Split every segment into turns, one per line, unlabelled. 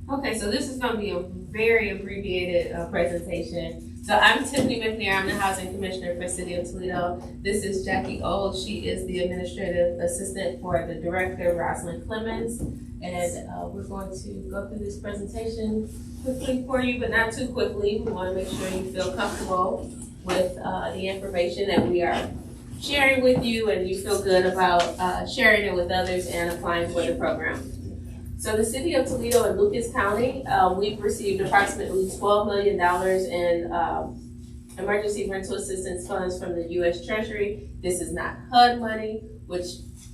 Okay, so this is gonna be a very abbreviated presentation. So I'm Tiffany McNair, I'm the Housing Commissioner for City of Toledo. This is Jackie Old, she is the Administrative Assistant for the Director, Rosalind Clemens. And we're going to go through this presentation quickly for you, but not too quickly. We wanna make sure you feel comfortable with the information that we are sharing with you and you feel good about sharing it with others and applying for the program. So the City of Toledo and Lucas County, we've received approximately $12 million in emergency rental assistance funds from the U.S. Treasury. This is not HUD money, which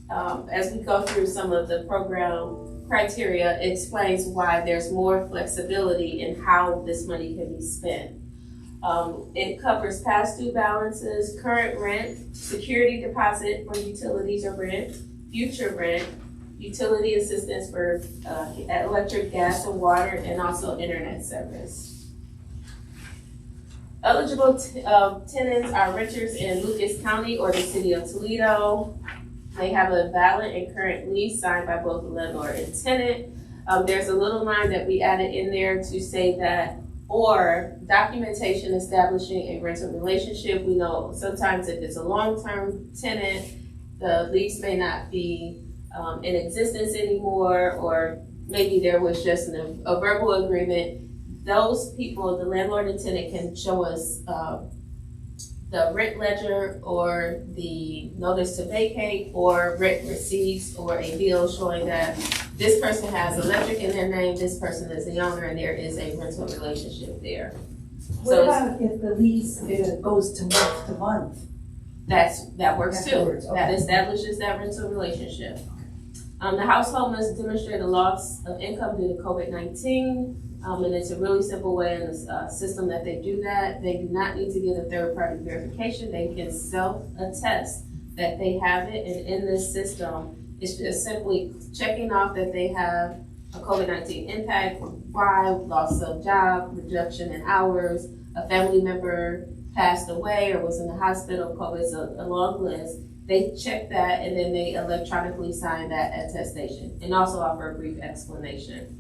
as we go through some of the program criteria, explains why there's more flexibility in how this money can be spent. It covers past due balances, current rent, security deposit for utilities or rent, future rent, utility assistance for electric, gas, and water, and also internet service. Eligible tenants are renters in Lucas County or the City of Toledo. They have a valid and current lease signed by both the landlord and tenant. There's a little line that we added in there to say that, or documentation establishing a rental relationship. We know sometimes if it's a long-term tenant, the lease may not be in existence anymore, or maybe there was just a verbal agreement. Those people, the landlord and tenant, can show us the rent ledger or the notice to vacate or rent receipts or a bill showing that this person has electric in their name, this person is the owner, and there is a rental relationship there.
What about if the lease goes to month to month?
That works too.
Okay.
That establishes that rental relationship. The household must demonstrate a loss of income due to COVID-19, and it's a really simple way in the system that they do that. They do not need to get a third-party verification. They can self-attest that they have it, and in this system, it's just simply checking off that they have a COVID-19 impact, why, loss of job, reduction in hours, a family member passed away or was in the hospital, COVID's a long list. They check that and then they electronically sign that attestation and also offer a brief explanation.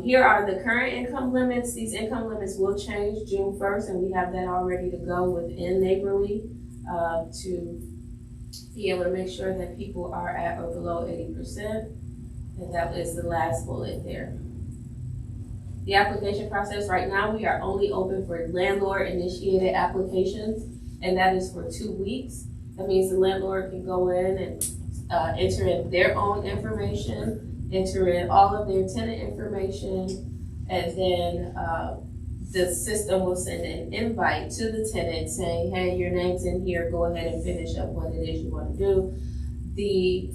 Here are the current income limits. These income limits will change June 1st, and we have that all ready to go within Neighborly to be able to make sure that people are at or below 80%. And that is the last bullet there. The application process right now, we are only open for landlord initiated applications, and that is for 2 weeks. That means the landlord can go in and enter in their own information, enter in all of their tenant information, and then the system will send an invite to the tenant saying, hey, your name's in here, go ahead and finish up what it is you want to do.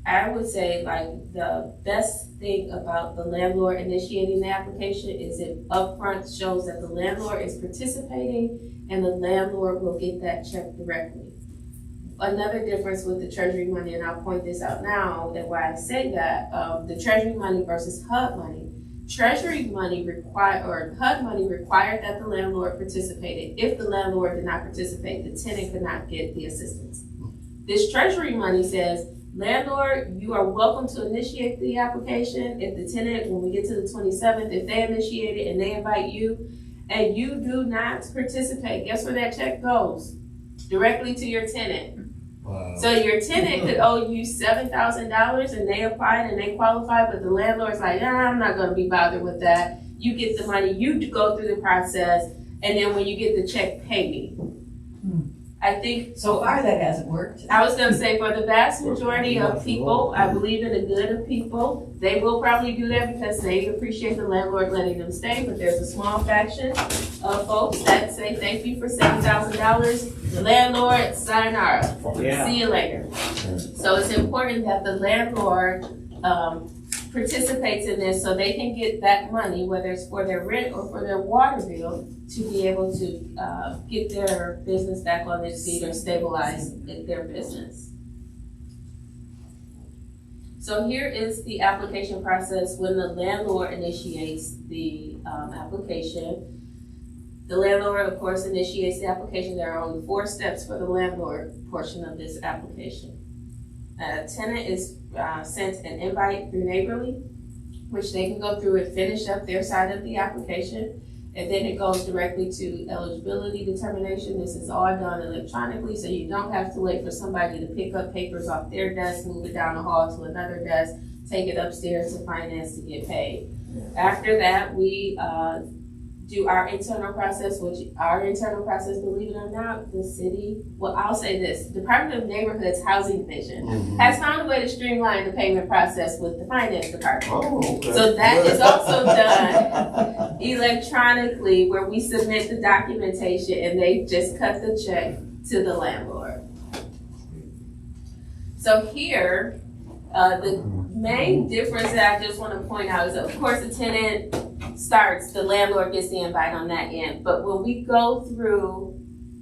I would say like the best thing about the landlord initiating the application is it upfront shows that the landlord is participating and the landlord will get that check directly. Another difference with the Treasury money, and I'll point this out now, and why I say that, the Treasury money versus HUD money. Treasury money HUD money required that the landlord participated. If the landlord did not participate, the tenant could not get the assistance. This Treasury money says, landlord, you are welcome to initiate the application. If the tenant, when we get to the 27th, if they initiate it and they invite you, and you do not participate, guess where that check goes? Directly to your tenant. Wow. So your tenant could owe you $7,000 and they applied and they qualified, but the landlord's like, I'm not gonna be bothered with that. You get the money, you go through the process, and then when you get the check, pay me. I think
so far that hasn't worked.
I was gonna say for the vast majority of people, I believe in the good of people. They will probably do that because they appreciate the landlord letting them stay, but there's a small faction of folks that say thank you for $7,000. The landlord, sayonara. Yeah. See you later. So it's important that the landlord participates in this so they can get that money, whether it's for their rent or for their water bill, to be able to get their business back on its feet or stabilize their business. So here is the application process when the landlord initiates the application. The landlord, of course, initiates the application. There are only 4 steps for the landlord portion of this application. A tenant is sent an invite through Neighborly. which they can go through and finish up their side of the application. And then it goes directly to eligibility determination. This is all done electronically, so you don't have to wait for somebody to pick up papers off their desk, move it down the hall to another desk, take it upstairs to finance to get paid. After that, we do our internal process, believe it or not, the city, well, I'll say this, Department of Neighborhoods Housing Division has found a way to streamline the payment process with the finance department.
Oh, okay.
So that is also done electronically, where we submit the documentation and they just cut the check to the landlord. So here, the main difference that I just want to point out is that, of course, the tenant starts, the landlord gets the invite on that end. But when we go through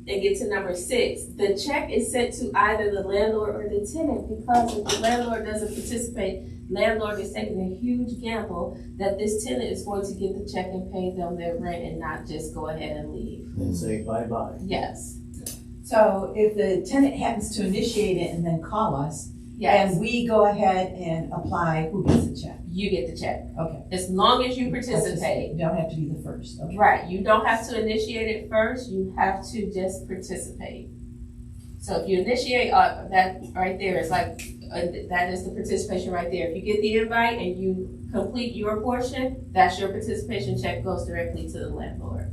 and get to number 6, the check is sent to either the landlord or the tenant, because if the landlord doesn't participate, landlord is taking a huge gamble that this tenant is going to get the check and pay them their rent and not just go ahead and leave.
And say bye-bye.
Yes.
So if the tenant happens to initiate it and then call us,
Yes.
and we go ahead and apply, who gets the check?
You get the check.
Okay.
As long as you participate.
You don't have to be the first, okay.
Right, you don't have to initiate it first, you have to just participate. So if you initiate, that right there is like, that is the participation right there. If you get the invite and you complete your portion, that's your participation check, goes directly to the landlord.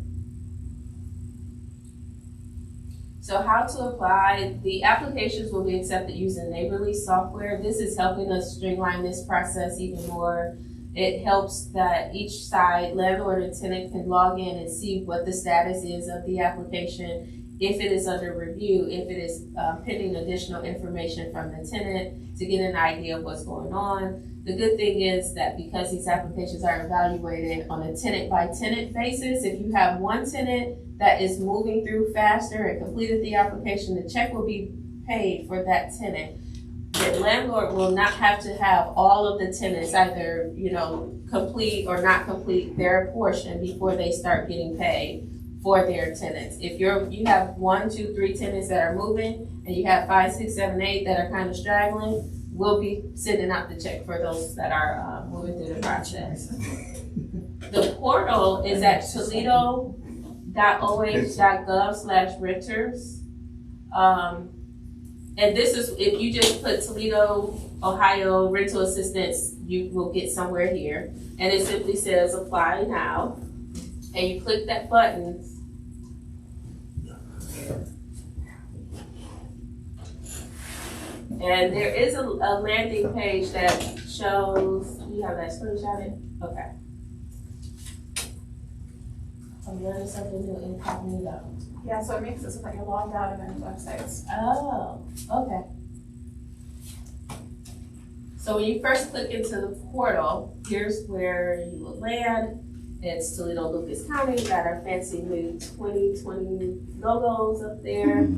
So how to apply, the applications will be accepted using Neighborly software. This is helping us streamline this process even more. It helps that each side, landlord and tenant, can log in and see what the status is of the application, if it is under review, if it is pending additional information from the tenant to get an idea of what's going on. The good thing is that because these applications are evaluated on a tenant by tenant basis, if you have one tenant that is moving through faster and completed the application, the check will be paid for that tenant. The landlord will not have to have all of the tenants either, complete or not complete their portion before they start getting paid for their tenants. If you have 1, 2, 3 tenants that are moving, and you have 5, 6, 7, 8 that are kind of straggling, we'll be sending out the check for those that are moving through the process. The portal is at toledo.oh.gov/renters. And this is, if you just put Toledo, Ohio rental assistance, you will get somewhere here. And it simply says apply now. And you click that button. And there is a landing page that shows, you have that screenshotted? Okay. I'm learning something new, incognito.
Yeah, so it makes it so that you're logged out of any websites.
Oh, okay. So when you first click into the portal, here's where you will land. It's Toledo, Lucas County, got our fancy new 2020 logos up there.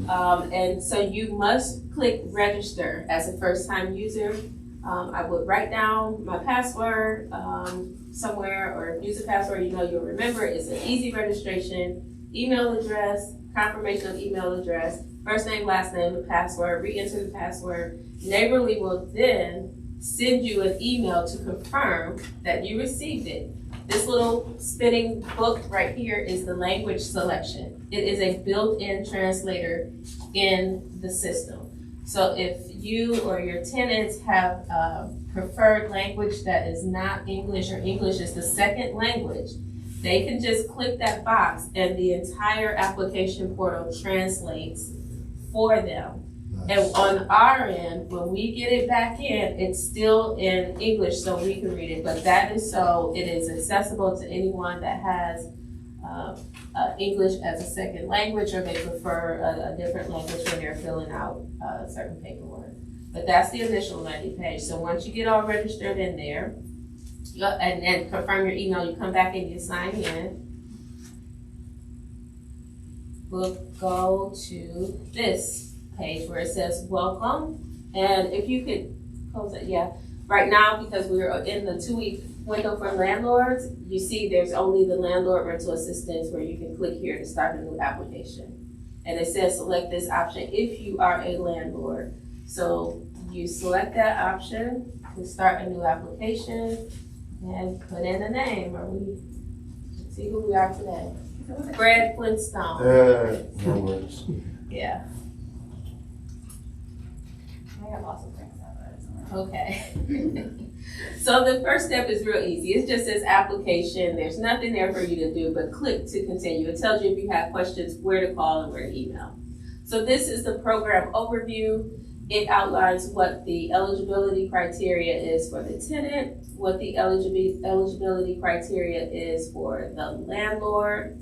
And so you must click register as a first time user. I would write down my password somewhere, or use a password you'll remember. It's an easy registration, email address, confirmation of email address, first name, last name, the password, re-enter the password. Neighborly will then send you an email to confirm that you received it. This little spinning book right here is the language selection. It is a built-in translator in the system. So if you or your tenants have preferred language that is not English, or English is the second language, they can just click that box and the entire application portal translates for them. And on our end, when we get it back in, it's still in English so we can read it, but that is so it is accessible to anyone that has English as a second language, or they prefer a different language when they're filling out certain paperwork. But that's the initial landing page. So once you get all registered in there, and then confirm your email, you come back and you sign in. We'll go to this page where it says welcome. And if you could close it, yeah. Right now, because we're in the 2-week window for landlords, you see there's only the landlord rental assistance where you can click here to start a new application. And it says select this option if you are a landlord. So you select that option to start a new application. and put in a name, or we see who we are today. Fred Flintstone.
No worries.
Yeah,
I got lots of things out of it.
okay. So the first step is real easy. It just says application. There's nothing there for you to do but click to continue. It tells you if you have questions, where to call and where to email. So this is the program overview. It outlines what the eligibility criteria is for the tenant, what the eligibility criteria is for the landlord.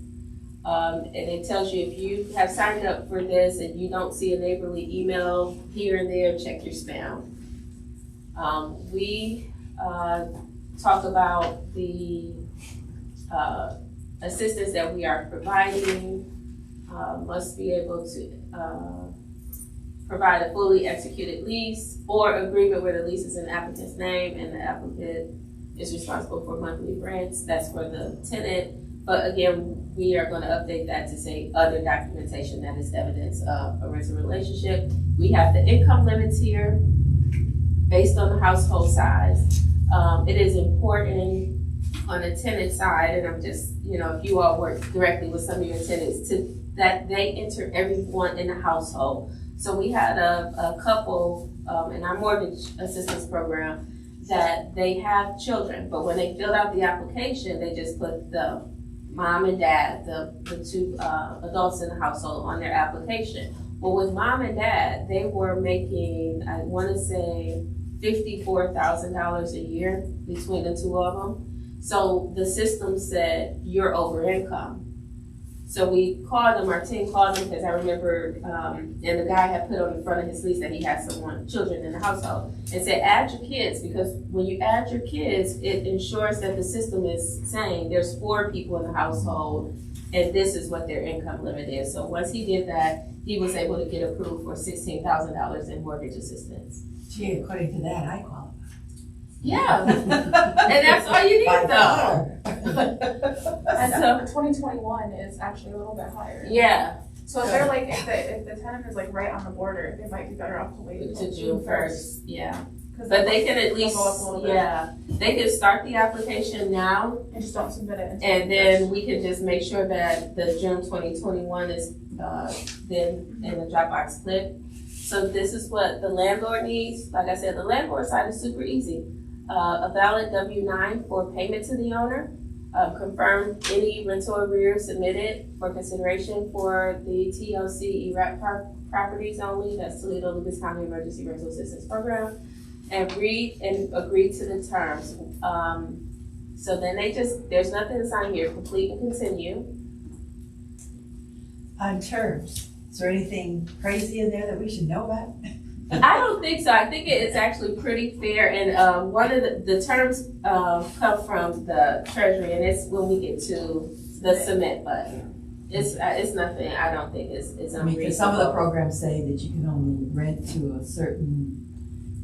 And it tells you if you have signed up for this and you don't see a neighborly email here and there, check your spam. We talk about the assistance that we are providing, must be able to provide a fully executed lease or agreement where the lease is in the applicant's name and the applicant is responsible for monthly rents. That's for the tenant. But again, we are going to update that to say other documentation that is evidence of a rental relationship. We have the income limits here based on the household size. It is important on the tenant side, and I'm just, if you all work directly with some of your tenants, that they enter everyone in the household. So we had a couple in our mortgage assistance program that they have children, but when they filled out the application, they just put the mom and dad, the two adults in the household on their application. Well, with mom and dad, they were making, I want to say, $54,000 a year between the two of them. So the system said, you're over income. So we called them, our team called them, because I remember, and the guy had put on the front of his lease that he had children in the household, and said, add your kids, because when you add your kids, it ensures that the system is saying there's 4 people in the household, and this is what their income limit is. So once he did that, he was able to get approved for $16,000 in mortgage assistance.
Gee, according to that, I qualify.
Yeah, and that's all you need though.
And
So,
2021 is actually a little bit higher.
yeah,
So if they're like, if the tenant is like right on the border, they might be better off to wait
to
until
June 1st, yeah.
'Cause
But they can at
they'll
least,
go up a little bit.
yeah, they can start the application now,
And just don't submit it until.
and then we can just make sure that the June 2021 is then in the Dropbox clip. So this is what the landlord needs. Like I said, the landlord side is super easy. A valid W-9 for payment to the owner. Confirm any rental arrears submitted for consideration for the TLC ERAP properties only. That's Toledo Lucas County Emergency Rental Assistance Program. And read and agree to the terms. So then there's nothing to sign here. Complete and continue.
On terms, is there anything crazy in there that we should know about?
I don't think so. I think it's actually pretty fair, and one of the terms come from the Treasury, and it's when we get to the submit button. It's nothing. I don't think it's
I mean, because some of the
unreasonable.
programs say that you can only rent to a certain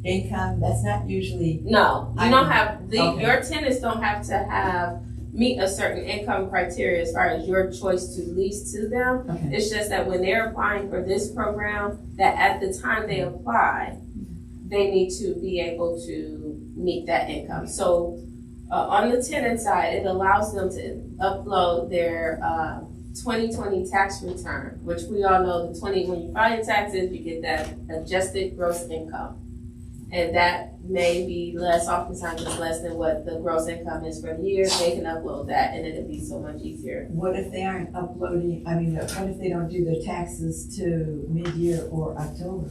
income. That's not usually.
No, you don't have
Okay.
your tenants don't have to meet a certain income criteria as far as your choice to lease to them.
Okay.
It's just that when they're applying for this program, that at the time they apply, they need to be able to meet that income. So on the tenant side, it allows them to upload their 2020 tax return, which we all know when you file your taxes, you get that adjusted gross income. And that may be less, oftentimes it's less than what the gross income is for the year. They can upload that and it'll be so much easier.
What if they aren't uploading, what if they don't do their taxes to mid-year or October?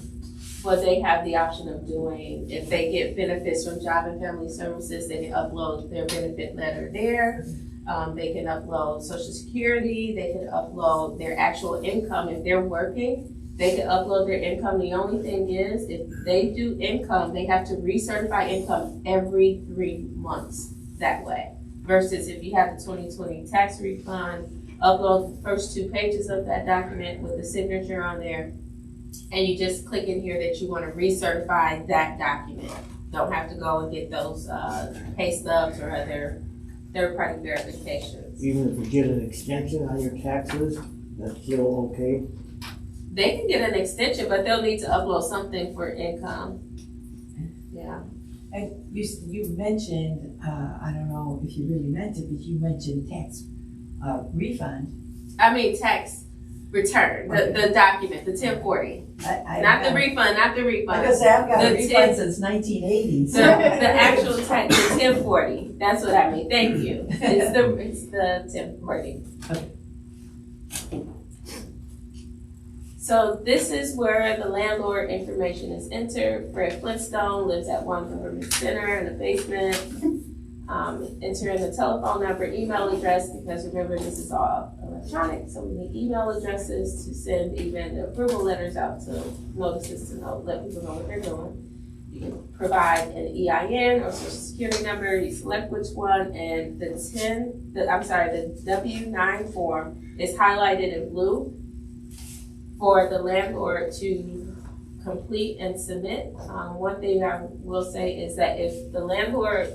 But they have the option of doing, if they get benefits from Job and Family Services, they can upload their benefit letter there. They can upload Social Security, they can upload their actual income if they're working. They can upload their income. The only thing is, if they do income, they have to recertify income every 3 months that way. Versus if you have the 2020 tax refund, upload the first 2 pages of that document with the signature on there, and you just click in here that you want to recertify that document. Don't have to go and get those pay stubs or other third-party verifications.
Even if you get an extension on your taxes, that's still okay?
They can get an extension, but they'll need to upload something for income. Yeah.
And you mentioned, I don't know if you really meant it, but you mentioned tax refund.
I mean, tax return, the document, the 1040. Not the refund, not the refund.
Like I say, I've got a
The
refund since 1980.
The actual tax, the 1040, that's what I mean, thank you. It's the 1040. So this is where the landlord information is entered. Fred Flintstone lives at 1 Government Center in the basement. Enter in the telephone number, email address, because remember this is all electronic, so we need email addresses to send even the approval letters out to notices to know, let people know what they're doing. You can provide an EIN or social security number, you select which one, and the W-9 form is highlighted in blue for the landlord to complete and submit. One thing I will say is that if the landlord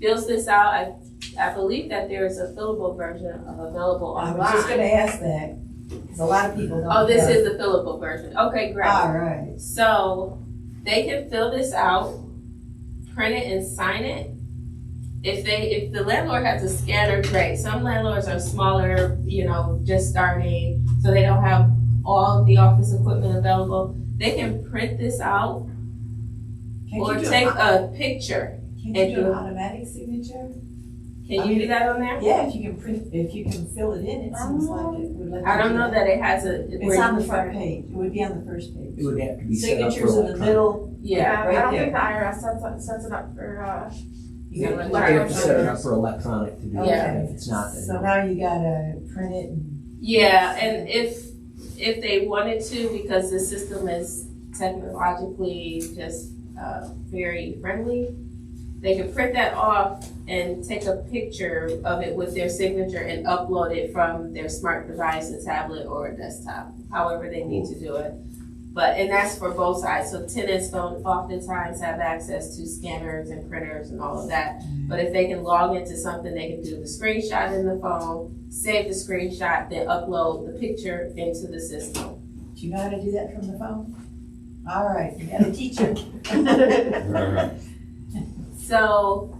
fills this out, I believe that there is a fillable version available online.
I was just gonna ask that, because a lot of people don't.
Oh, this is the fillable version. Okay, great.
All right.
So they can fill this out, print it and sign it. If the landlord has a scanner, great. Some landlords are smaller, just starting, so they don't have all of the office equipment available. They can print this out or take a picture.
Can you do an automatic signature?
Can you do that on there?
Yeah, if you can fill it in, it seems like it would let you.
I don't know that it has a.
It's on the front page. It would be on the first page.
It would have to be set up for
Signatures in the
electronic.
middle.
Yeah.
right
I don't
there.
think the IRS sets it up for,
You
Yeah,
got
like
You have to set it up for electronic to do
Yeah.
that. If it's not, then
So
no.
now you gotta print it and.
Yeah, and if they wanted to, because the system is technologically just very friendly, they could print that off and take a picture of it with their signature and upload it from their smart device, a tablet or a desktop, however they need to do it. And that's for both sides. So tenants don't oftentimes have access to scanners and printers and all of that. But if they can log into something, they can do the screenshot in the phone, save the screenshot, then upload the picture into the system.
Do you know how to do that from the phone? All right, you got a teacher.
So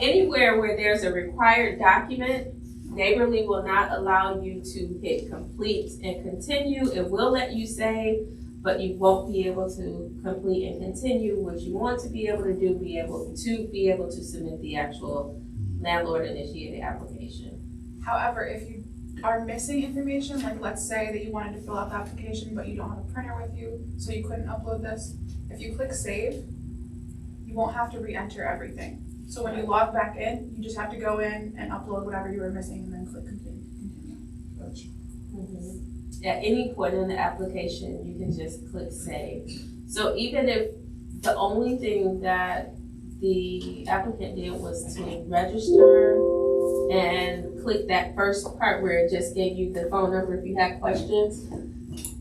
anywhere where there's a required document, Neighborly will not allow you to hit complete and continue. It will let you save, but you won't be able to complete and continue. What you want to be able to do, be able to submit the actual landlord initiated application.
however, if you are missing information, like let's say that you wanted to fill out the application, but you don't have a printer with you, so you couldn't upload this. If you click save, you won't have to re-enter everything. So when you log back in, you just have to go in and upload whatever you were missing and then click continue.
At any point in the application, you can just click save. So even if the only thing that the applicant did was to register and click that first part where it just gave you the phone number if you had questions,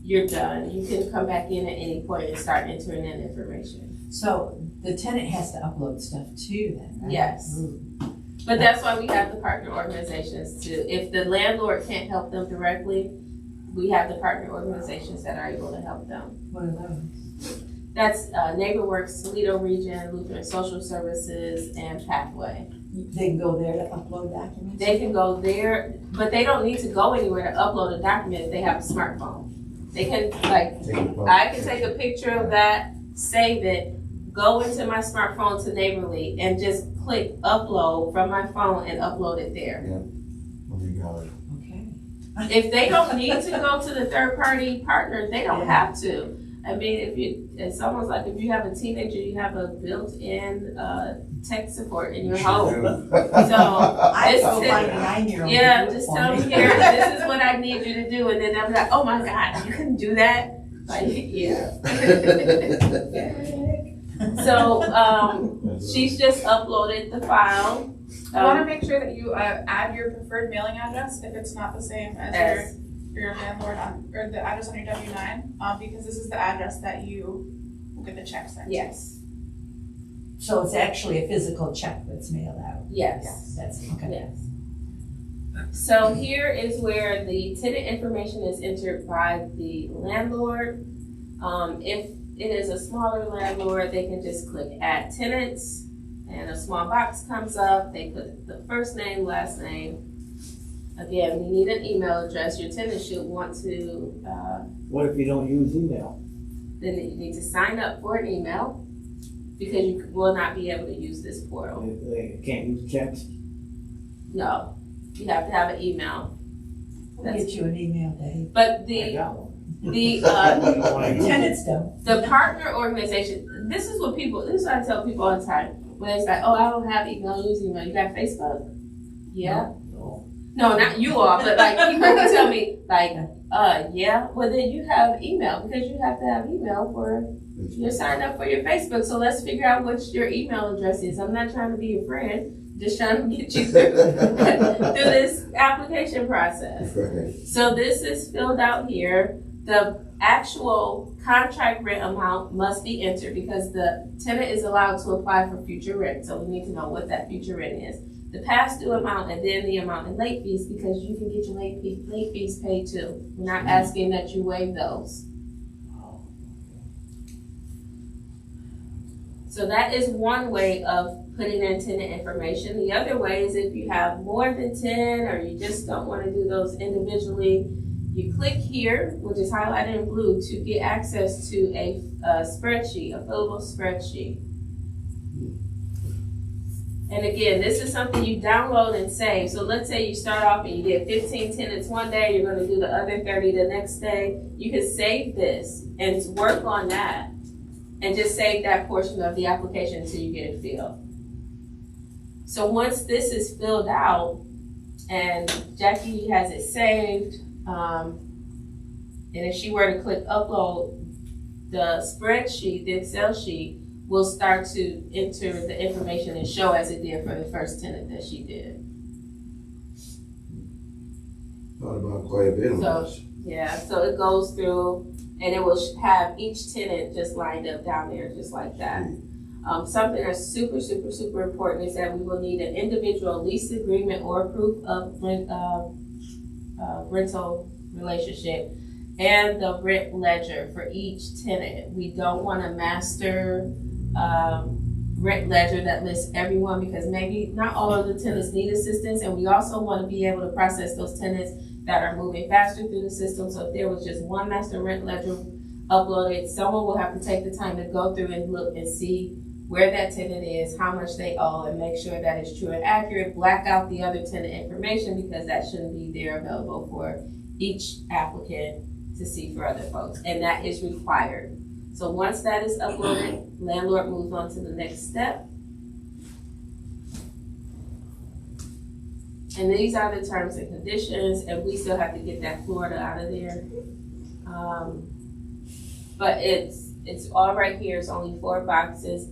you're done. You can come back in at any point and start entering that information.
So the tenant has to upload stuff too then, right?
Yes.
Ooh.
But that's why we have the partner organizations too. If the landlord can't help them directly, we have the partner organizations that are able to help them.
What are those?
That's NeighborWorks, Toledo Region, Lutheran Social Services, and Pathway.
They can go there to upload documents?
They can go there, but they don't need to go anywhere to upload a document if they have a smartphone. They can, I can take a picture of that, save it, go into my smartphone to Neighborly, and just click upload from my phone and upload it there.
Okay.
If they don't need to go to the third party partner, they don't have to. I mean, it's almost like if you have a teenager, you have a built-in tech support in your home. So
I
this
go
is-
find a 9-year-old. to
yeah,
do it
just
for
tell
me.
them here, this is what I need you to do, and then they'll be like, oh my God, you couldn't do that? Like, yeah. So, she's just uploaded the file.
You wanna make sure that you add your preferred mailing address if it's not the same as your landlord or the address on your W-9, because this is the address that you will get the check sent to.
Yes,
So it's actually a physical check that's mailed out?
yes.
That's, okay.
Yes. So here is where the tenant information is entered by the landlord. If it is a smaller landlord, they can just click add tenants, and a small box comes up, they put the first name, last name. Again, you need an email address, your tenant should want to,
What if you don't use email?
then you need to sign up for an email, because you will not be able to use this portal.
They can't use checks?
No, you have to have an email.
We'll get you an email, Dave.
But
I
the,
got one.
the,
I don't wanna use it.
Tenants don't.
the partner organization, this is what I tell people all the time, when it's like, oh, I don't have email, use email, you got Facebook? Yeah?
No.
No, not you all, but like people can tell me, like, yeah, well then you have email, because you have to have email for, you're signed up for your Facebook, so let's figure out what your email address is. I'm not trying to be your friend, just trying to get you through, through this application process.
Right.
So this is filled out here. The actual contract rent amount must be entered because the tenant is allowed to apply for future rent. So we need to know what that future rent is. The past due amount and then the amount in late fees, because you can get your late fees paid too. We're not asking that you waive those. So that is one way of putting in tenant information. The other way is if you have more than 10 or you just don't want to do those individually, you click here, which is highlighted in blue, to get access to a spreadsheet, a fillable spreadsheet. And again, this is something you download and save. So let's say you start off and you get 15 tenants one day, you're going to do the other 30 the next day. You can save this and work on that and just save that portion of the application until you get it filled. So once this is filled out and Jackie has it saved, and if she were to click upload, the spreadsheet, the Excel sheet, will start to enter the information and show as it did for the first tenant that she did.
Thought about quite a bit on
So,
this.
yeah, so it goes through and it will have each tenant just lined up down there just like that. Something that's super, super, super important is that we will need an individual lease agreement or proof of rental relationship and the rent ledger for each tenant. We don't want a master rent ledger that lists everyone, because maybe not all of the tenants need assistance, and we also want to be able to process those tenants that are moving faster through the system. So if there was just one master rent ledger uploaded, someone will have to take the time to go through and look and see where that tenant is, how much they owe, and make sure that it's true and accurate. Black out the other tenant information, because that shouldn't be there available for each applicant to see for other folks, and that is required. So once that is uploaded, landlord moves on to the next step. And these are the terms and conditions, and we still have to get that Florida out of there. But it's all right here. It's only 4 boxes.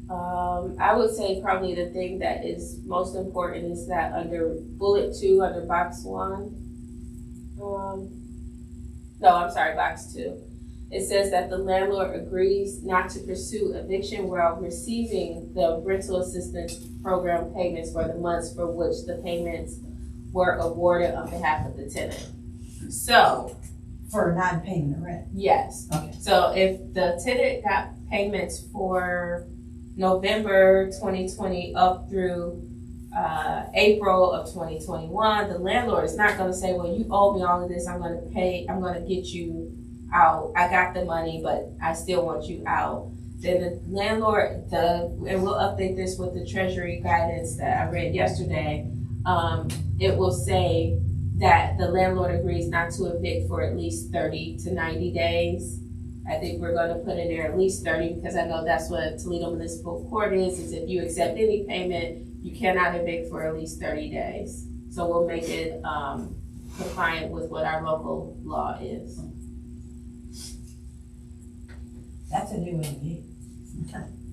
I would say probably the thing that is most important is that under bullet 2, under box 1, box 2. It says that the landlord agrees not to pursue eviction while receiving the rental assistance program payments for the months for which the payments were awarded on behalf of the tenant. So,
For non-payment of rent.
yes.
Okay.
So if the tenant got payments for November 2020 up through April of 2021, the landlord is not going to say, well, you owe me all of this, I'm going to get you out. I got the money, but I still want you out. Then the landlord, and we'll update this with the Treasury guidance that I read yesterday, it will say that the landlord agrees not to evict for at least 30 to 90 days. I think we're going to put in there at least 30, because I know that's what Toledo Municipal Court is if you accept any payment, you cannot evict for at least 30 days. So we'll make it compliant with what our local law is.
That's a new one to me.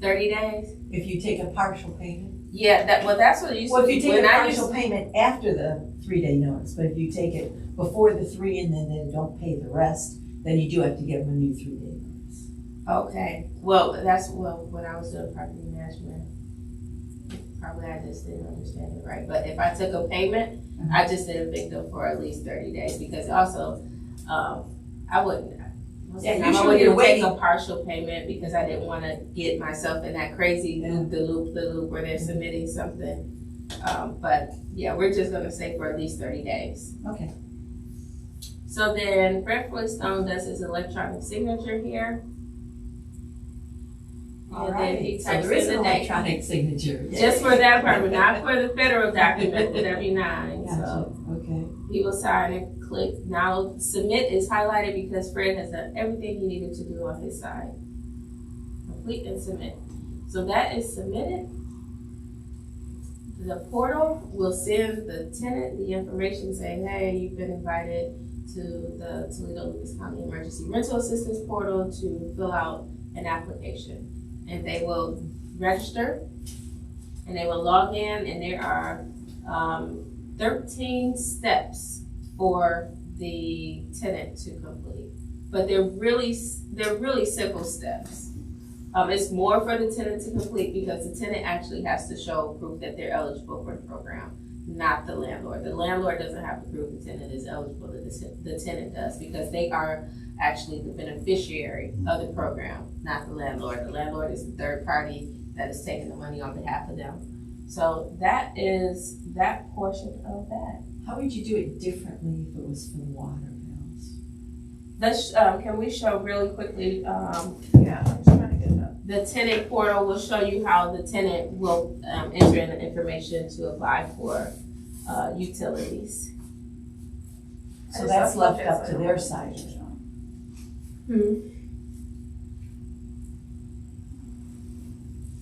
30 days?
If you take a partial payment.
Yeah, that's what it used to
Well, if
be.
you take
When
a
I used-
partial payment after the 3-day notice, but if you take it before the 3 and then don't pay the rest, then you do have to give them a new 3-day notice.
Okay, well, when I was doing property management, probably I just didn't understand it right. But if I took a payment, I just didn't evict them for at least 30 days, because also, I wouldn't,
Yeah,
I'm
usually
only
you're
gonna take a
waiting.
partial payment because I didn't wanna get myself in that crazy the loop where they're submitting something. But yeah, we're just gonna say for at least 30 days.
Okay.
So then Fred Stone does his electronic signature here.
All
And then he
right, so
types
there is
in
an
the date.
electronic signature.
Just for that purpose, not for the federal document, the W-9,
Gotcha,
so.
okay.
He will sign and click. Now submit is highlighted because Fred has done everything he needed to do on his side. Complete and submit. So that is submitted. The portal will send the tenant the information saying, hey, you've been invited to the Toledo Lucas County Emergency Rental Assistance Portal to fill out an application. And they will register and they will log in, and there are 13 steps for the tenant to complete. But they're really simple steps. It's more for the tenant to complete because the tenant actually has to show proof that they're eligible for the program, not the landlord. The landlord doesn't have to prove the tenant is eligible, the tenant does, because they are actually the beneficiary of the program, not the landlord. The landlord is the third party that is taking the money on behalf of them. So that is that portion of that.
How would you do it differently if it was for the water bills?
Let's, can we show really quickly,
Yeah, I'm just trying to get it up.
the tenant portal will show you how the tenant will enter in the information to apply for utilities.
So that's left up to their side.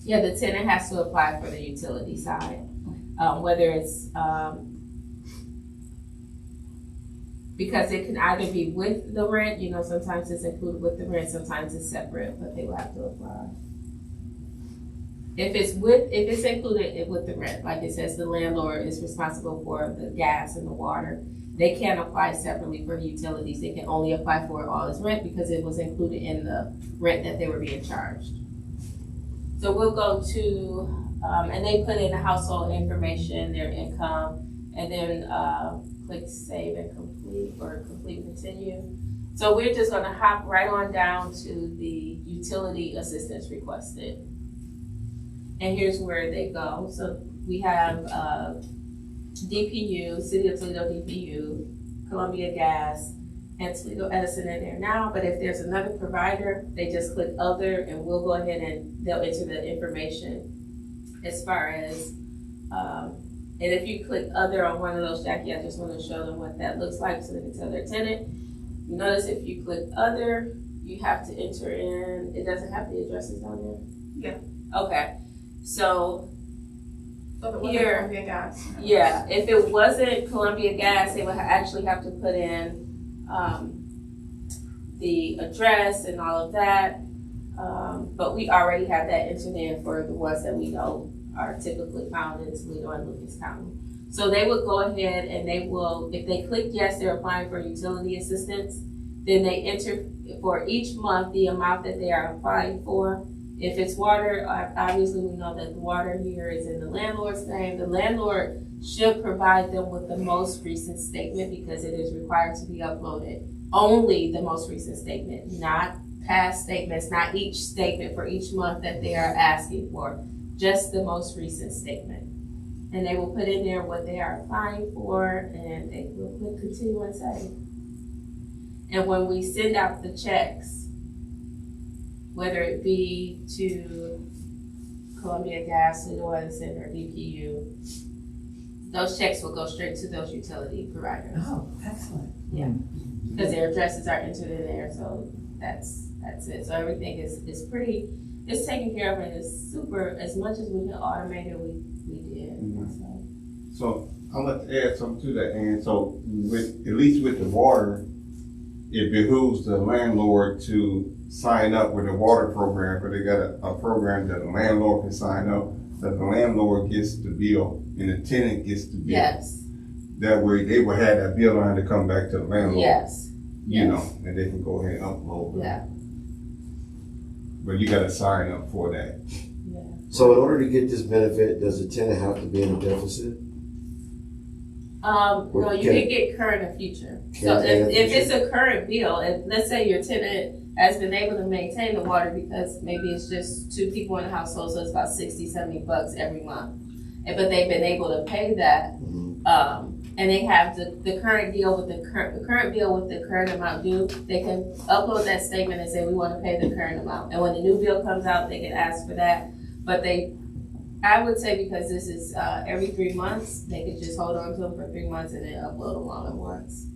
Yeah, the tenant has to apply for the utility side, whether it's, because it can either be with the rent, you know, sometimes it's included with the rent, sometimes it's separate, but they will have to apply. If it's included with the rent, like it says, the landlord is responsible for the gas and the water, they can't apply separately for utilities. They can only apply for it all as rent because it was included in the rent that they were being charged. So we'll go to, and they put in the household information, their income, and then click save and complete, or complete and continue. So we're just gonna hop right on down to the utility assistance requested. And here's where they go. So we have DPU, City of Toledo DPU, Columbia Gas, and Toledo Edison in there now. But if there's another provider, they just click other, and we'll go ahead and they'll enter the information as far as, and if you click other on one of those, Jackie, I just want to show them what that looks like so they can tell their tenant. You notice if you click other, you have to enter in, it doesn't have the addresses on there?
Yeah.
Okay, so
So if it wasn't
here,
Columbia Gas.
yeah, if it wasn't Columbia Gas, they would actually have to put in the address and all of that. But we already have that entered in for the ones that we know are typically found in Toledo and Lucas County. So they would go ahead and they will, if they click yes, they're applying for utility assistance, then they enter for each month the amount that they are applying for. If it's water, obviously we know that the water here is in the landlord's name. The landlord should provide them with the most recent statement because it is required to be uploaded. Only the most recent statement, not past statements, not each statement for each month that they are asking for, just the most recent statement. And they will put in there what they are applying for, and they will click continue and save. And when we send out the checks, whether it be to Columbia Gas, Toledo Edison, or DPU, those checks will go straight to those utility providers.
Oh, excellent.
Yeah, because their addresses are entered in there, so that's it. So everything is pretty, it's taken care of, and it's super, as much as we can automate it, we did.
So I'd like to add something to that, and so with, at least with the water, it behooves the landlord to sign up with the water program, but they got a program that the landlord can sign up, that the landlord gets the bill and the tenant gets the bill.
Yes,
That way they will have that bill on to come back to the landlord.
yes,
You know, and they can go ahead and upload it.
yeah,
But you gotta sign up for that.
yeah.
So in order to get this benefit, does the tenant have to be in a deficit?
No, you can get current and future. So
Current and
if
future.
it's a current bill, let's say your tenant has been able to maintain the water because maybe it's just 2 people in the household, so it's about $60-$70 every month. But they've been able to pay that, and they have the current deal with the current bill with the current amount due. They can upload that statement and say we want to pay the current amount, and when the new bill comes out, they can ask for that. But I would say because this is every 3 months, they could just hold on to them for 3 months and then upload them all at once.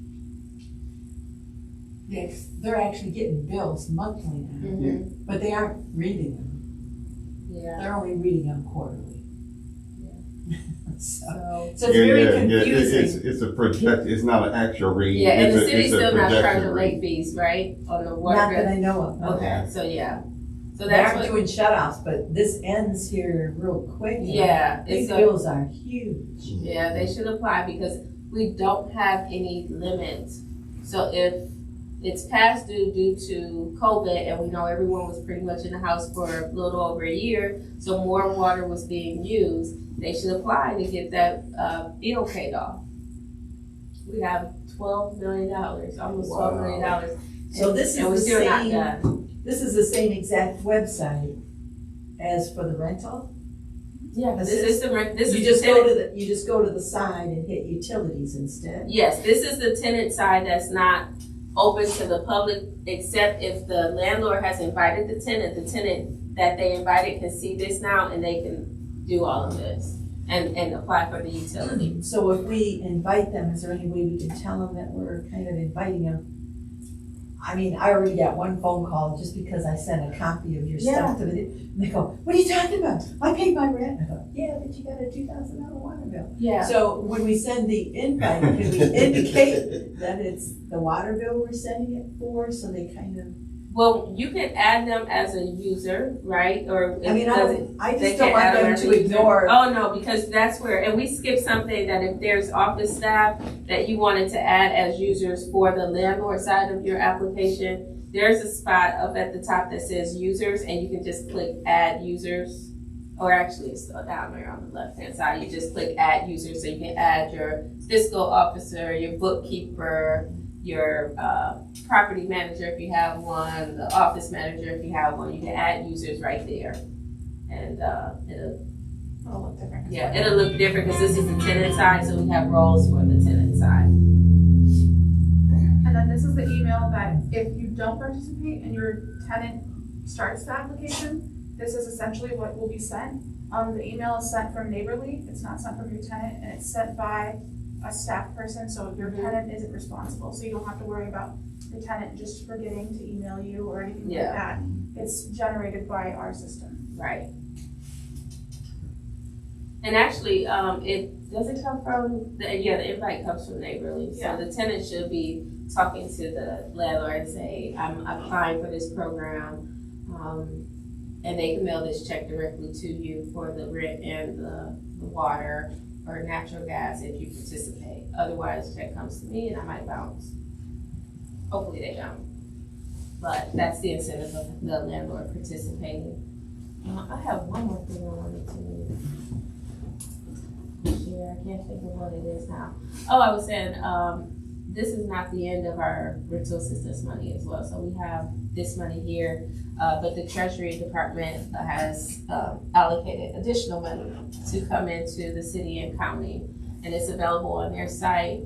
Yes, they're actually getting bills monthly now,
Mm-hmm.
but they aren't reading them.
Yeah.
They're only reading them quarterly.
Yeah.
So
So
it's very confusing.
It's a project, it's not an actual reading.
yeah, and the
It's a-
city's
it's a
still not
projection
charging
reading.
late fees, right, on the water
Not
bill?
that I know of. no.
Okay, so yeah, so
They
that's
aren't
what.
doing shut-offs, but this ends here real quick.
Yeah,
These
it's a,
bills are huge.
yeah, they should apply because we don't have any limit. So if it's past due to COVID, and we know everyone was pretty much in the house for a little over a year, so more water was being used, they should apply to get that bill paid off. We have $12 million, almost $12 million.
So this
and we're
is the
still not
same,
done.
this is the same exact website as for the rental?
Yeah, this is the this
You
is
just
the
go
tenant.
to you just go to the side and hit utilities instead?
Yes, this is the tenant side that's not open to the public, except if the landlord has invited the tenant that they invited can see this now and they can do all of this and apply for the utility.
So if we invite them, is there any way we can tell them that we're kind of inviting them? I mean, I already got one phone call just because I sent a copy of your stuff to the, and they go, what are you talking about? I paid my rent. I go, yeah, but you got a $2,000 water bill.
Yeah.
So when we send the invite, can we indicate that it's the water bill we're sending it for, so they kind of,
Well, you can add them as a user, right? Or
I mean, I
they
just don't
can't
want
add
them
as
to
a user.
ignore.
Oh, no, because that's where, and we skipped something that if there's office staff that you wanted to add as users for the landlord side of your application, there's a spot up at the top that says users, and you can just click add users. Or actually, it's still down there on the left-hand side. You just click add users, so you can add your fiscal officer, your bookkeeper, your property manager if you have one, the office manager if you have one. You can add users right there. And
It'll look different.
it'll look different because this is the tenant side, so we have roles for the tenant side.
And then this is the email that if you don't participate and your tenant starts the application, this is essentially what will be sent. The email is sent from Neighborly, it's not sent from your tenant, and it's sent by a staff person, so your tenant isn't responsible, so you don't have to worry about the tenant just forgetting to email you or anything like that. It's generated by our system.
Right. And actually, it doesn't come from, the invite comes from Neighborly.
Yeah.
So the tenant should be talking to the landlord and say, I'm applying for this program. And they can mail this check directly to you for the rent and the water or natural gas if you participate. Otherwise, the check comes to me and I might bounce. Hopefully they don't. But that's the incentive of the landlord participating. I have one more thing I wanted to share. I can't think of what it is now. Oh, I was saying, this is not the end of our rental assistance money as well. So we have this money here, but the Treasury Department has allocated additional money to come into the city and county, and it's available on their site.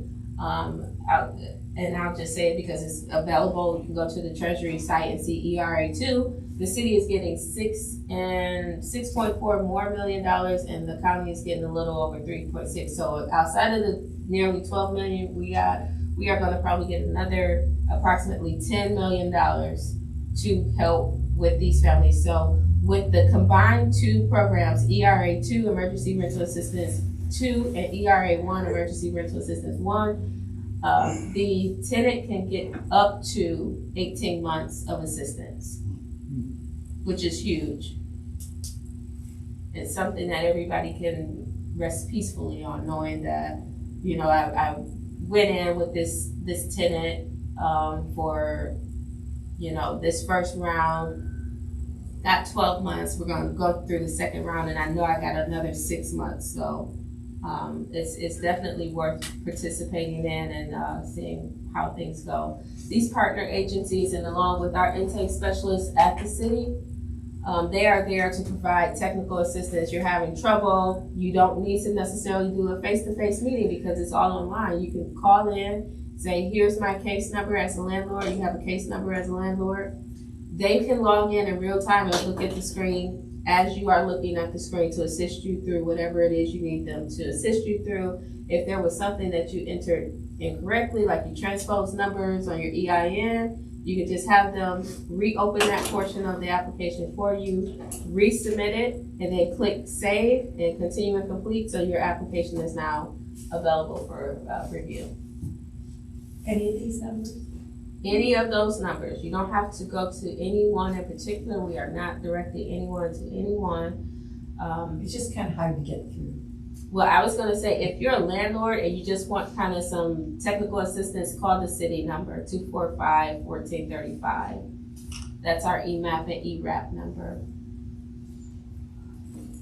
And I'll just say it because it's available. You can go to the Treasury site and see ERA2. The city is getting $6.4 more million, and the county is getting a little over 3.6. So outside of the nearly 12 million we got, we are going to probably get another approximately $10 million to help with these families. So with the combined two programs, ERA2, Emergency Rental Assistance 2, and ERA1, Emergency Rental Assistance 1, the tenant can get up to 18 months of assistance, which is huge. It's something that everybody can rest peacefully on, knowing that, you know, I went in with this tenant for, you know, this first round, got 12 months. We're going to go through the second round, and I know I got another 6 months. So It's definitely worth participating in and seeing how things go. These partner agencies and along with our intake specialists at the city, they are there to provide technical assistance. You're having trouble, you don't need to necessarily do a face-to-face meeting because it's all online. You can call in, say, here's my case number as a landlord, you have a case number as a landlord. They can log in real time and look at the screen as you are looking at the screen to assist you through whatever it is you need them to assist you through. If there was something that you entered incorrectly, like you transposed numbers on your EIN, you can just have them reopen that portion of the application for you, resubmit it, and then click save and continue and complete, so your application is now available for review.
Any of these numbers?
Any of those numbers. You don't have to go to any one in particular. We are not directing anyone to anyone.
It's just kind of hard to get through.
Well, I was gonna say, if you're a landlord and you just want kind of some technical assistance, call the city number, 245-1435. That's our EMAP and ERAP number.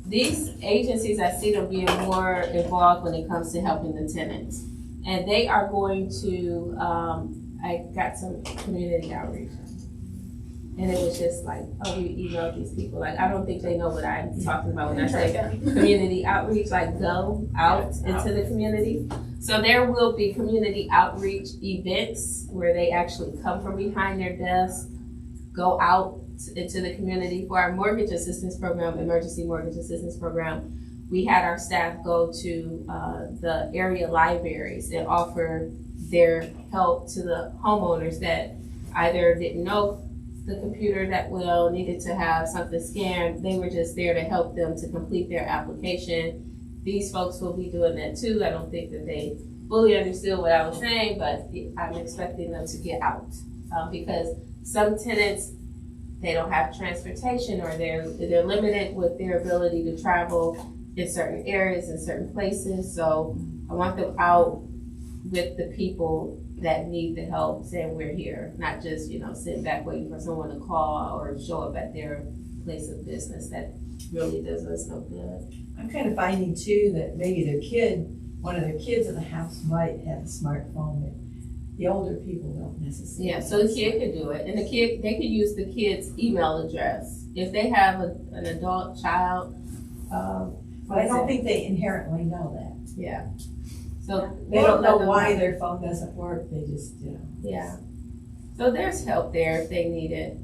These agencies, I see them being more involved when it comes to helping the tenants. And they are going to, I got some community outreach. And it was just like, oh, you emailed these people. Like, I don't think they know what I'm talking about when I say community outreach, like go out into the community. So there will be community outreach events where they actually come from behind their desk, go out into the community. For our mortgage assistance program, emergency mortgage assistance program, we had our staff go to the area libraries and offer their help to the homeowners that either didn't know the computer that well, needed to have something scanned. They were just there to help them to complete their application. These folks will be doing that too. I don't think that they fully understood what I was saying, but I'm expecting them to get out because some tenants, they don't have transportation, or they're limited with their ability to travel in certain areas and certain places. So I want them out with the people that need the help, saying we're here, not just, sitting back waiting for someone to call or show up at their place of business. That really does us no good.
I'm kind of finding too that maybe one of their kids in the house might have a smartphone, but the older people don't necessarily.
Yeah, so the kid could do it, and they could use the kid's email address. If they have an adult child,
but I don't think they inherently know that.
Yeah. So
They don't know why their phone doesn't work, they just,
Yeah. So there's help there if they need it,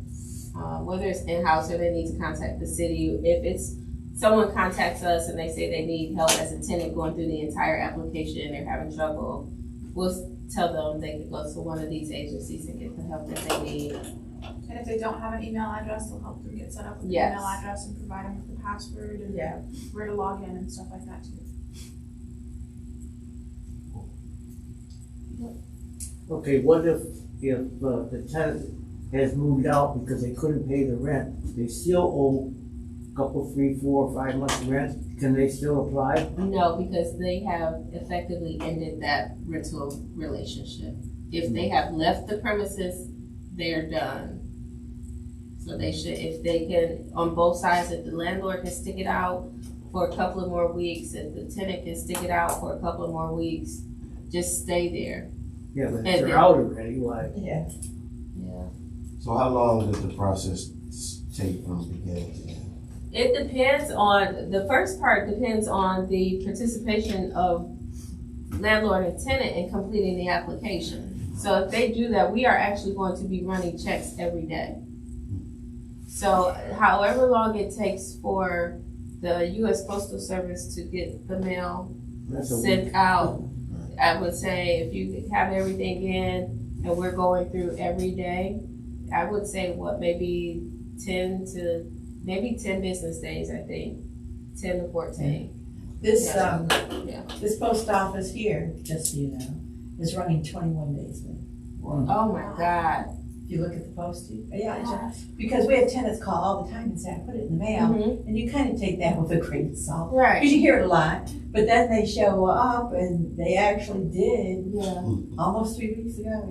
whether it's in-house or they need to contact the city. If it's someone contacts us and they say they need help as a tenant going through the entire application and they're having trouble, we'll tell them they can go to one of these agencies and get the help that they need.
And if they don't have an email address, they'll help them get set up with an
Yes.
email address and provide them with the password and where to log in and stuff like that too.
Okay, what if the tenant has moved out because they couldn't pay the rent? They still owe a couple, 3, 4, 5 months rent. Can they still apply?
No, because they have effectively ended that rental relationship. If they have left the premises, they're done. So they should, if they can, on both sides, if the landlord can stick it out for a couple of more weeks, if the tenant can stick it out for a couple of more weeks, just stay there.
Yeah, but if
And
they're
then-
out already, why?
Yeah.
Yeah.
So how long does the process take from beginning to end?
It depends on, the first part depends on the participation of landlord and tenant in completing the application. So if they do that, we are actually going to be running checks every day. So however long it takes for the U.S. Postal Service to get the mail
That's a
sent
week.
out, I would say if you have everything in and we're going through every day, I would say maybe 10 business days, I think, 10 to 14.
This,
Yeah.
this post office here, just so you know, is running 21 days now.
Oh my God.
If you look at the postage, because we have tenants call all the time and say, I put it in the mail,
Mhm.
and you kind of take that with a grain of salt.
Right.
Because you hear it a lot, but then they show up and they actually did
Yeah.
almost 3 weeks ago,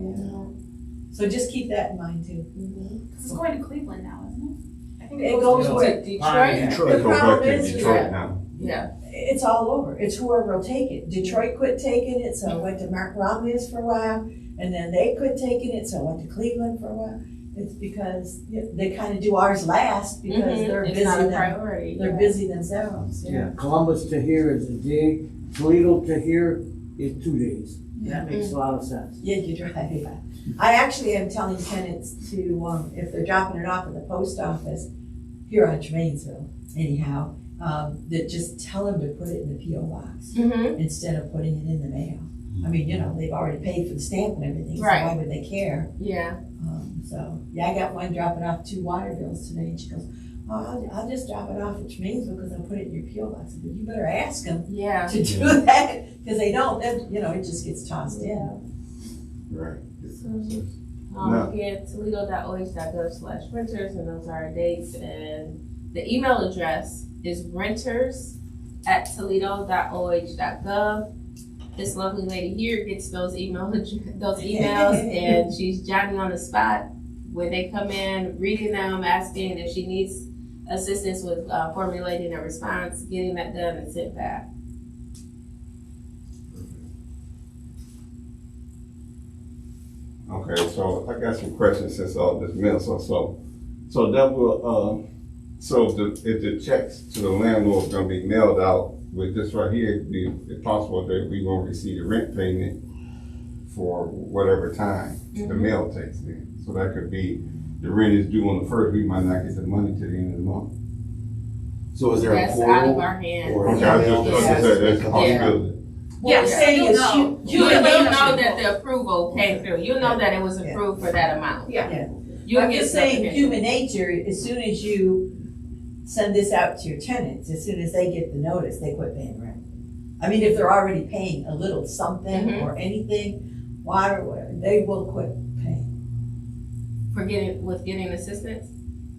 So just keep that in mind too.
Mhm.
It's going to Cleveland now, isn't it? I think
It goes
Yeah.
where,
To Detroit.
Fine,
Let's
The
go back
problem
to
is,
Detroit now.
Yeah.
It's all over. It's whoever will take it. Detroit quit taking it, so it went to Mark Romney's for a while, and then they quit taking it, so it went to Cleveland for a while. It's because they kind of do ours last because they're
It's
busy.
not a priority.
They're busy themselves.
Yeah, Columbus to here is a day, Toledo to here is 2 days. That makes a lot of sense.
Yeah, you drive. Yeah. I actually am telling tenants to, if they're dropping it off at the post office here on Tremainsville, anyhow, that just tell them to put it in the P.O. box instead of putting it in the mail. I mean, they've already paid for the stamp and everything, so
Right.
why would they care?
Yeah.
I got one dropping off 2 water bills today, and she goes, "Oh, I'll just drop it off at Tremainsville because I'll put it in your P.O. box." But you better ask them
Yeah.
to do that, because they don't, then, it just gets tossed in.
Right.
No. Again, Toledo.oh.gov/renters, and those are our dates. And the email address is renters@toledo.oh.gov. This lovely lady here gets those emails, and she's jotting on the spot when they come in, reading them, asking if she needs assistance with formulating a response, getting that done and sent back.
Okay, so I got some questions since all this mail, so that will, if the checks to the landlord gonna be mailed out with this right here, it's possible that we won't receive the rent payment for whatever time the mail takes then. So that could be, the rent is due on the 1st, we might not get the money to the end of the month.
So is there a
That's
portal?
out of our hands.
or-
Okay, I just said that's a possibility.
What we're saying is
You'll know that the approval came through. You'll know that it was approved for that amount.
Yeah.
You'll
I'm
get
just saying,
notification.
human nature, as soon as you send this out to your tenants, as soon as they get the notice, they quit paying rent. I mean, if they're already paying a little something or anything, water, whatever, they will quit paying.
For getting assistance?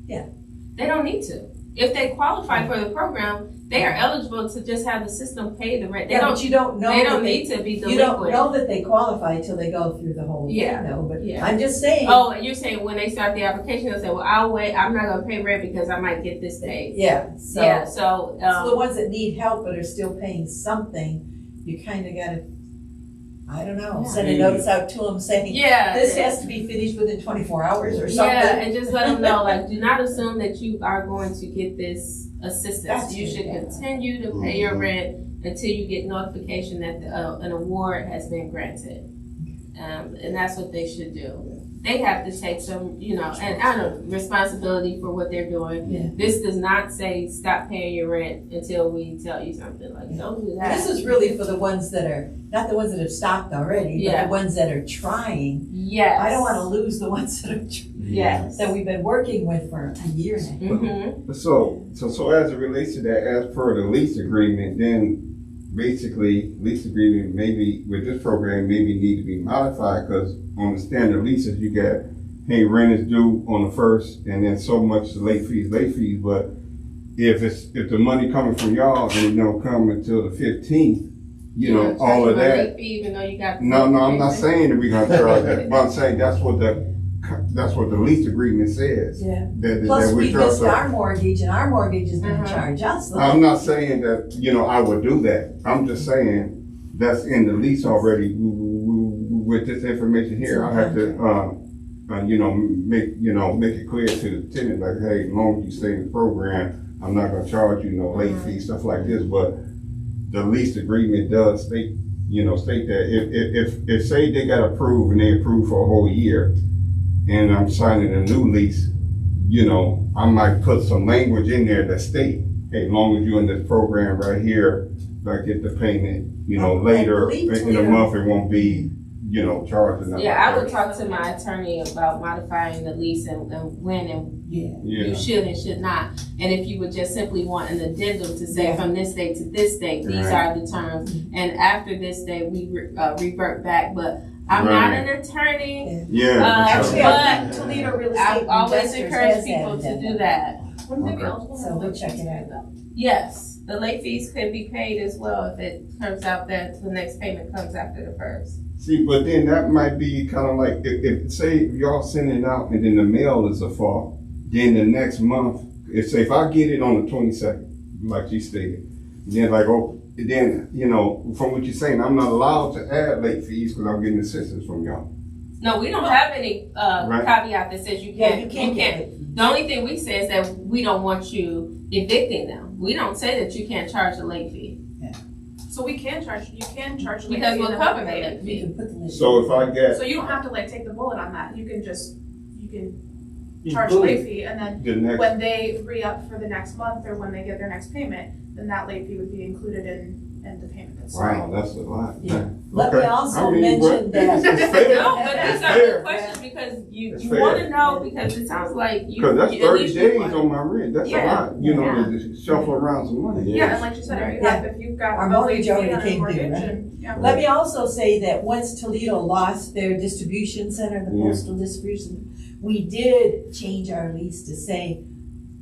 Yeah.
They don't need to. If they qualify for the program, they are eligible to just have the system pay the rent. They don't.
But you don't know.
They
that
don't need to be
You don't
delinquent.
know that they qualify till they go through the whole thing, though, but I'm just saying.
Oh, and you're saying when they start the application, they'll say, "Well, I'll wait. I'm not gonna pay rent because I might get this day."
Yeah, so.
Yeah. So.
So the ones that need help but are still paying something, you kind of gotta, I don't know, send a notice out to them saying,
Yeah.
this has to be finished within 24 hours or
Yeah,
something.
and just let them know, like, do not assume that you are going to get this assistance.
That's
You
it,
should
yeah.
continue to pay your rent until you get notification that an award has been granted. And that's what they should do. They have to take some, and I don't know, responsibility for what they're doing.
Yeah.
This does not say stop paying your rent until we tell you something. Like, don't do that.
This is really for the ones that are, not the ones that have stopped already, but
Yeah.
the ones that are trying.
Yes.
I don't want to lose the ones that are,
Yes.
that we've been working with for a year now.
Mm-hmm.
So as it relates to that, as per the lease agreement, then basically lease agreement maybe with this program maybe need to be modified, because on the standard leases you got, hey, rent is due on the 1st and then so much late fees, but if the money coming from y'all and it don't come until the 15th, all of that.
Late fee, even though you got.
No, I'm not saying that we're gonna charge that, but I'm saying that's what the lease agreement says.
Yeah.
That
Plus,
we
we
charge.
missed our mortgage, and our mortgage is gonna charge us.
I'm not saying that, I would do that. I'm just saying that's in the lease already. With this information here, I have to, make it clear to the tenant, like, hey, as long as you stay in the program, I'm not gonna charge you no late fee, stuff like this. But the lease agreement does state that if say they got approved and they approved for a whole year, and I'm signing a new lease, I might put some language in there that state, hey, as long as you're in this program right here, I get the payment, later in the month, it won't be, charged enough.
Yeah, I would talk to my attorney about modifying the lease and when and you should and should not. And if you would just simply want an addendum to say from this date to this date, these are the terms. And after this date, we revert back. But I'm not an attorney.
Actually, I think
but
Toledo Real Estate
I've always
Investors
encouraged
has
people
that
to do that.
So we'll check it out.
Yes, the late fees could be paid as well if it turns out that the next payment comes after the 1st.
See, but then that might be kind of like, if say y'all send it out and then the mail is a fault, then the next month, if I get it on the 22nd, like you stated, Then like, oh, then, you know, from what you're saying, I'm not allowed to add late fees because I'm getting assistance from y'all.
No, we don't have any,
Right.
caveat that says you
Yeah,
can't,
you can't get it.
The only thing we say is that we don't want you evicting them. We don't say that you can't charge a late fee.
So you can charge late
Because
fee
we'll
and
cover
then
that
pay
late
it.
fee.
You can put the lid.
So if I get
So you don't have to like take the bullet on that, you can
You
charge
could.
late fee, and then
the next,
when they re-up for the next month, or when they get their next payment, then that late fee would be included in the payment that's.
wow, that's a lot.
Yeah. Let me
Okay.
also
I mean,
mention that.
It's fair.
No, but
It's
these are
fair.
good questions because you
It's
wanna
fair.
know, because it sounds like you.
Cause that's
at
30
least you
days
want-
on my rent, that's a
Yeah.
lot, you know,
Yeah.
to shuffle around some money.
Yeah, and like you said, if you've got
Our
a late
mortgage
fee
already
on a
came due,
mortgage,
right?
and, yeah.
Let me also say that once Toledo lost their distribution center, the
Yeah.
postal distribution, we did change our lease to say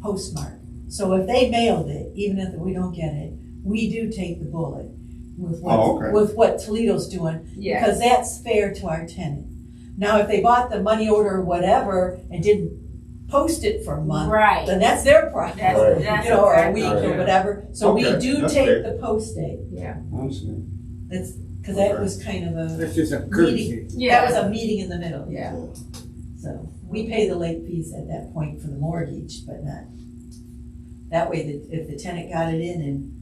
postmark. So if they mailed it, even if we don't get it, we do take the bullet with
Oh, okay.
with what Toledo's doing,
Yeah,
because that's fair to our tenant. Now, if they bought the money order or whatever and didn't post it for a month,
right.
then that's their problem.
That's,
Right.
that's
You know, or a
exactly
week
right.
or whatever. So we
Okay,
do
that's
take
fair.
the post date.
Yeah,
I understand.
That's, because that
Okay.
was kind of a,
That's just a courtesy.
that was a meeting in the middle.
yeah.
So we pay the late fees at that point for the mortgage, but not, that way that if the tenant got it in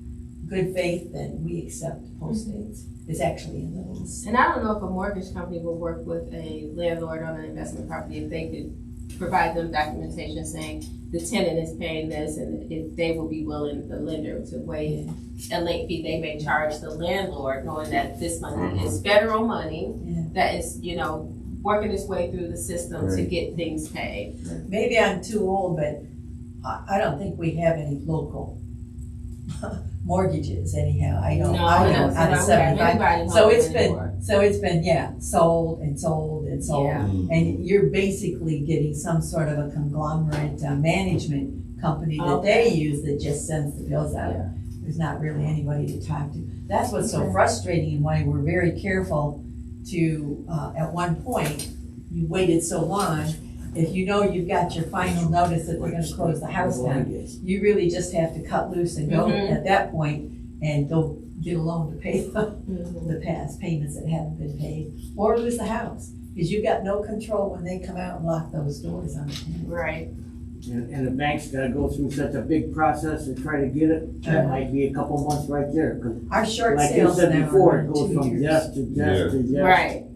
good faith, then we accept post dates. It's actually in the lease.
And I don't know if a mortgage company will work with a landlord on an investment property if they could provide them documentation saying the tenant is paying this, and if they will be willing, the lender, to waive a late fee, they may charge the landlord, knowing that this money is federal money
Yeah.
that is, you know, working its way through the system to
Right.
get things paid.
Maybe I'm too old, but I don't think we have any local mortgages anyhow. I don't,
No,
I
don't
don't,
see
out of
that we have
75.
anybody
So
home
it's
anymore.
been, yeah, sold and sold and sold.
Yeah.
And you're basically getting some sort of a conglomerate management company that
Okay.
they use that just sends the bills out.
Yeah.
There's not really anybody to talk to. That's what's so frustrating and why we're very careful to, at one point, you waited so long. If you know you've got your final notice that they're gonna close the house down, you really just have to cut loose and go
Mhm.
at that point and go get a loan to pay
Mhm.
the past payments that haven't been paid, or lose the house, because you've got no control when they come out and lock those doors on the tenant.
Right.
And the bank's gotta go through such a big process to try to get it, that might be a couple months right there, 'cause
Our short
like you
sales
said
now
before,
are
it goes
2
from
years.
yes to yes to yes.
Right.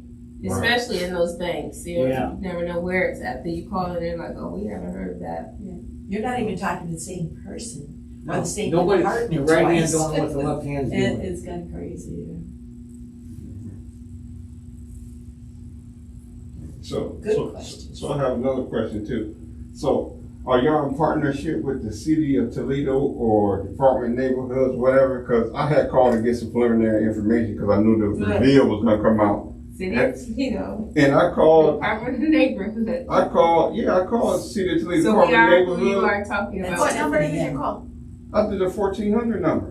Especially in those banks, you
Yeah.
never know where it's at. Then you call and they're like, "Oh, we haven't heard of that."
You're not even talking to the same person, or the same
Nobody, the
department
right hand's
twice.
doing what the left hand's doing.
It's kind of crazy.
So,
Good
so,
question.
so I have another question too. So, are y'all in partnership with the city of Toledo or Department of Neighborhoods, whatever? Cause I had called to get some preliminary information because I knew the
Right.
bill was gonna come out.
City, you know,
And I called,
Department of Neighborhood.
I called City of Toledo
So we
Department
are
of
who you
Neighborhood.
are talking
That's
What
about.
number did
Yeah.
you call?
I did a 1400 number.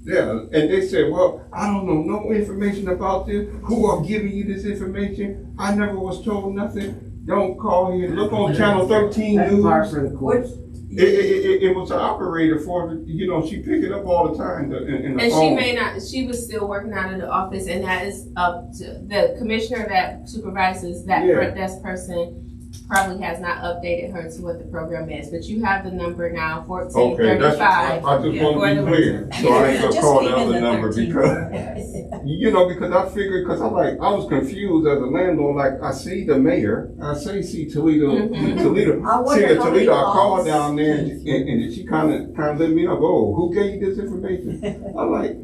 Yeah, and they said, well, I don't know no information about this. Who are giving you this information? I never was told nothing. Don't call here. Look on channel 13
That's
news.
par for the course.
It was an operator for the, you know, she picked it up all the time in the
And
phone.
she may not, she was still working out of the office, and that is up to the commissioner that supervises that,
Yeah.
that person probably has not updated her to what the program is, but you have the number now,
Okay, that's,
1435.
I just want to be clear. So I ain't gonna call the other number because, you know, because I figured, because I was confused as a landlord, like I see the mayor, I see Toledo,
Mhm.
Toledo.
I wonder
See, at
how many
Toledo, I called
calls
down there
came
and she kind of let me know, oh, who gave you this information? I'm like,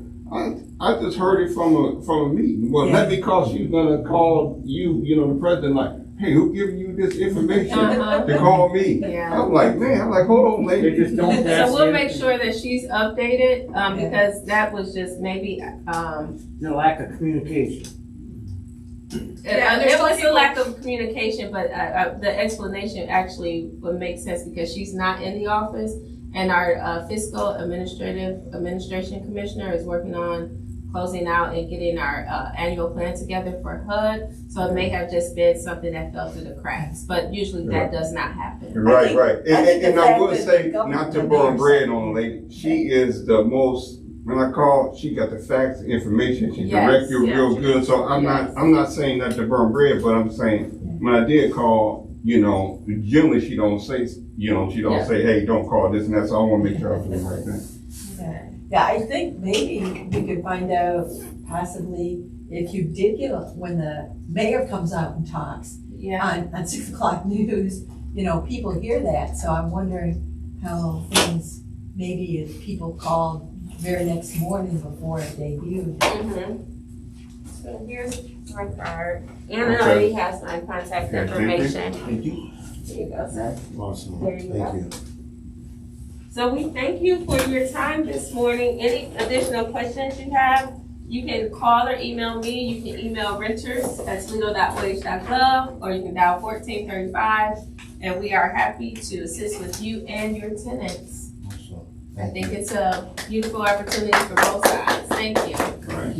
I just heard it from a meeting. Well,
Yeah.
let me call, she's gonna call you, you know, the president, like, hey, who giving you this information
Uh-huh.
to call me?
Yeah.
I'm like, hold on,
They
lady.
just don't pass
So we'll
it.
make sure that she's updated, because that was just maybe,
The lack of communication.
Yeah, there's
it
some
was a
people-
lack of communication, but the explanation actually would make sense because she's not in the office, and our fiscal administration commissioner is working on closing out and getting our annual plan together for HUD. So it may have just been something that fell through the cracks, but usually that does not happen.
Right,
think-
right.
I think
And
the
I
fact
would
that
say,
the government
not to
can
burn
be
bread on a lady, she is the most, when I call, she got the facts, information, she
Yes,
direct you
yeah.
real good. So I'm
Yes.
not saying not to burn bread, but I'm saying, when I did call, generally she don't say, she don't
Yeah.
say, hey, don't call this and that, so I wanna make sure I'm doing the right thing.
Yeah, I think maybe we could find out possibly if you did get, when the mayor comes out and talks
Yeah,
on 6 o'clock news, people hear that, so I'm wondering how things, maybe if people called very next morning before it debuted.
So here's my card. And
Okay.
it already has my contact
Okay, thank you.
information.
Thank you.
Here you go, sir.
Awesome.
There you
Thank you.
So we thank you for your time this morning. Any additional questions you have, you can call or email me. You can email renters@toledo.wage.gov, or you can dial 1435, and we are happy to assist with you and your tenants.
Awesome.
I think it's a beautiful opportunity for both sides. Thank you.
Right.